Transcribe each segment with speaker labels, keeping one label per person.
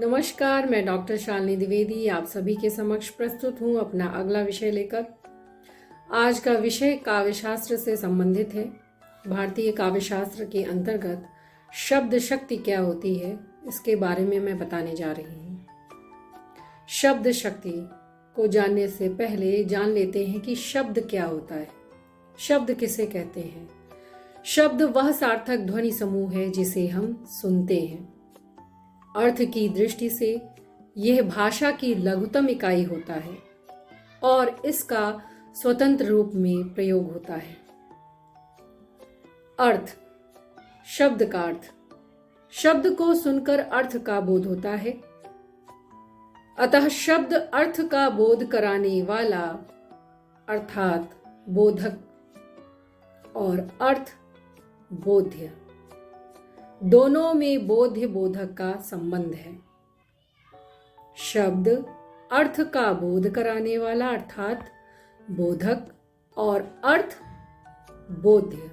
Speaker 1: नमस्कार, मैं डॉक्टर शालिनी द्विवेदी आप सभी के समक्ष प्रस्तुत हूँ अपना अगला विषय लेकर। आज का विषय काव्यशास्त्र से संबंधित है। भारतीय काव्यशास्त्र के अंतर्गत शब्द शक्ति क्या होती है, इसके बारे में मैं बताने जा रही हूँ। शब्द शक्ति को जानने से पहले जान लेते हैं कि शब्द क्या होता है। शब्द किसे कहते हैं? शब्द वह सार्थक ध्वनि समूह है जिसे हम सुनते हैं। अर्थ की दृष्टि से यह भाषा की लघुतम इकाई होता है और इसका स्वतंत्र रूप में प्रयोग होता है। अर्थ, शब्द का अर्थ। शब्द को सुनकर अर्थ का बोध होता है, अतः शब्द अर्थ का बोध कराने वाला अर्थात बोधक और अर्थ बोध्य, दोनों में बोध्य बोधक का संबंध है। शब्द अर्थ का बोध कराने वाला अर्थात बोधक और अर्थ बोध्य,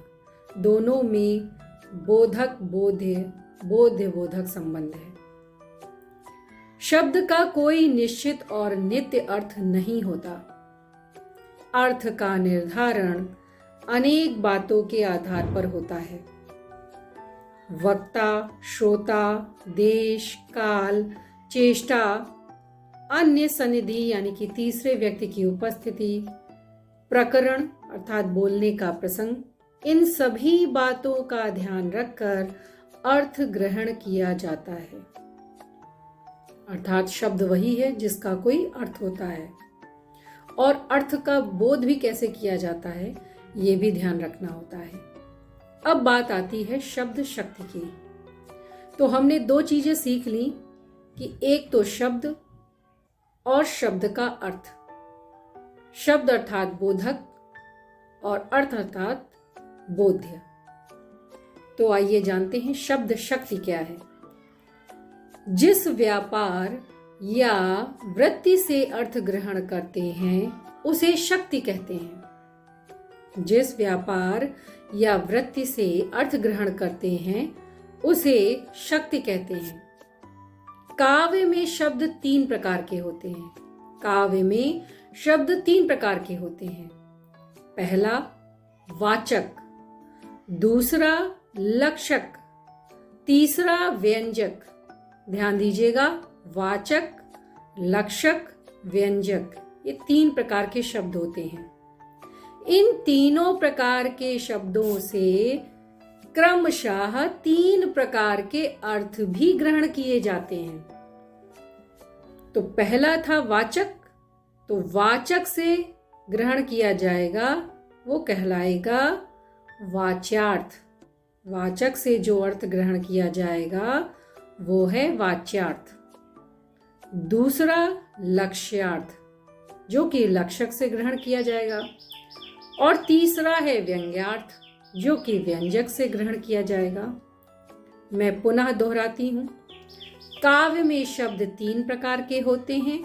Speaker 1: दोनों में बोधक बोध्य बोध्य बोधक संबंध है। शब्द का कोई निश्चित और नित्य अर्थ नहीं होता। अर्थ का निर्धारण अनेक बातों के आधार पर होता है। वक्ता, श्रोता, देश, काल, चेष्टा, अन्य सन्निधि यानी कि तीसरे व्यक्ति की उपस्थिति, प्रकरण अर्थात बोलने का प्रसंग, इन सभी बातों का ध्यान रखकर अर्थ ग्रहण किया जाता है। अर्थात शब्द वही है जिसका कोई अर्थ होता है और अर्थ का बोध भी कैसे किया जाता है ये भी ध्यान रखना होता है। अब बात आती है शब्द शक्ति की। तो हमने दो चीजें सीख ली कि एक तो शब्द और शब्द का अर्थ। शब्द अर्थात बोधक और अर्थ अर्थात बोध्य। तो आइए जानते हैं शब्द शक्ति क्या है। जिस व्यापार या वृत्ति से अर्थ ग्रहण करते हैं उसे शक्ति कहते हैं। जिस व्यापार या वृत्ति से अर्थ ग्रहण करते हैं उसे शक्ति कहते हैं। काव्य में शब्द तीन प्रकार के होते हैं। काव्य में शब्द तीन प्रकार के होते हैं। पहला वाचक, दूसरा लक्षक, तीसरा व्यंजक। ध्यान दीजिएगा, वाचक, लक्षक, व्यंजक, ये तीन प्रकार के शब्द होते हैं। इन तीनों प्रकार के शब्दों से क्रमशः तीन प्रकार के अर्थ भी ग्रहण किए जाते हैं। तो पहला था वाचक। तो वाचक से ग्रहण किया जाएगा वो कहलाएगा वाच्यार्थ। वाचक से जो अर्थ ग्रहण किया जाएगा वो है वाच्यार्थ। दूसरा लक्ष्यार्थ, जो कि लक्षक से ग्रहण किया जाएगा। और तीसरा है व्यंग्यार्थ, जो कि व्यंजक से ग्रहण किया जाएगा। मैं पुनः दोहराती हूं, काव्य में शब्द तीन प्रकार के होते हैं।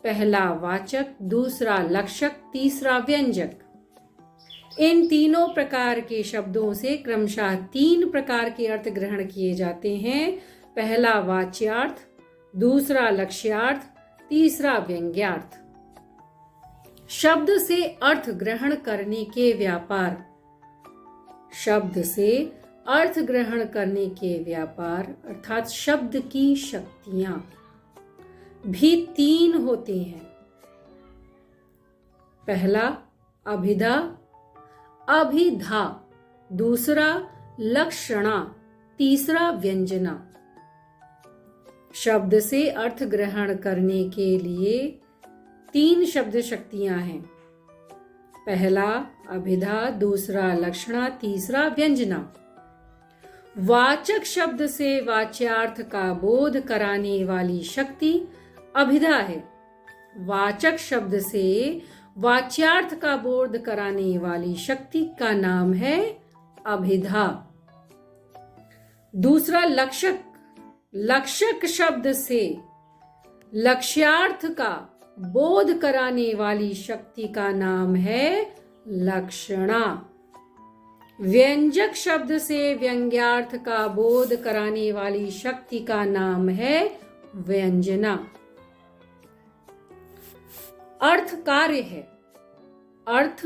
Speaker 1: पहला वाचक, दूसरा लक्षक, तीसरा व्यंजक। इन तीनों प्रकार के शब्दों से क्रमशः तीन प्रकार के अर्थ ग्रहण किए जाते हैं। पहला वाच्यार्थ, दूसरा लक्ष्यार्थ, तीसरा व्यंग्यार्थ। शब्द से अर्थ ग्रहण करने के व्यापार। शब्द से अर्थ ग्रहण करने के व्यापार अर्थात शब्द की शक्तियां भी तीन होती हैं। पहला अभिधा, अभिधा, दूसरा लक्षणा, तीसरा व्यंजना। शब्द से अर्थ ग्रहण करने के लिए तीन शब्द शक्तियां हैं। पहला अभिधा, दूसरा लक्षणा, तीसरा व्यंजना। वाचक शब्द से वाच्यार्थ का बोध कराने वाली शक्ति अभिधा है। वाचक शब्द से वाच्यार्थ का बोध कराने वाली शक्ति का नाम है अभिधा। दूसरा लक्षक। लक्षक शब्द से लक्ष्यार्थ का बोध कराने वाली शक्ति का नाम है लक्षणा। व्यंजक शब्द से व्यंग्यार्थ का बोध कराने वाली शक्ति का नाम है व्यंजना। अर्थ कार्य है, अर्थ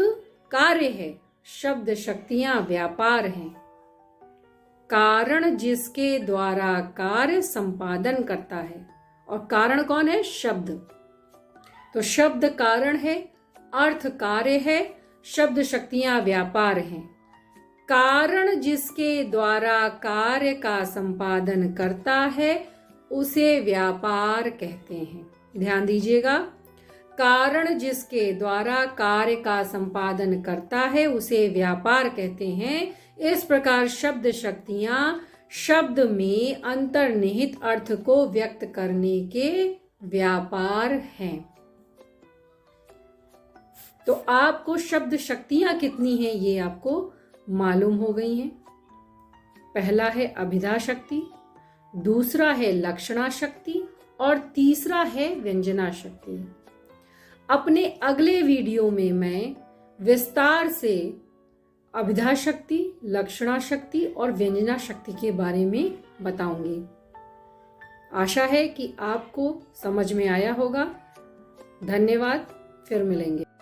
Speaker 1: कार्य है, शब्द शक्तियां व्यापार हैं। कारण जिसके द्वारा कार्य संपादन करता है, और कारण कौन है? शब्द। तो शब्द कारण है, अर्थ कार्य है, शब्द शक्तियां व्यापार हैं। कारण जिसके द्वारा कार्य का संपादन करता है उसे व्यापार कहते हैं। ध्यान दीजिएगा, कारण जिसके द्वारा कार्य का संपादन करता है उसे व्यापार कहते हैं। इस प्रकार शब्द शक्तियां शब्द में अंतर्निहित अर्थ को व्यक्त करने के व्यापार हैं। तो आपको शब्द शक्तियां कितनी हैं ये आपको मालूम हो गई हैं। पहला है अभिधा शक्ति, दूसरा है लक्षणा शक्ति और तीसरा है व्यंजना शक्ति। अपने अगले वीडियो में मैं विस्तार से अभिधा शक्ति, लक्षणा शक्ति और व्यंजना शक्ति के बारे में बताऊंगी। आशा है कि आपको समझ में आया होगा। धन्यवाद, फिर मिलेंगे।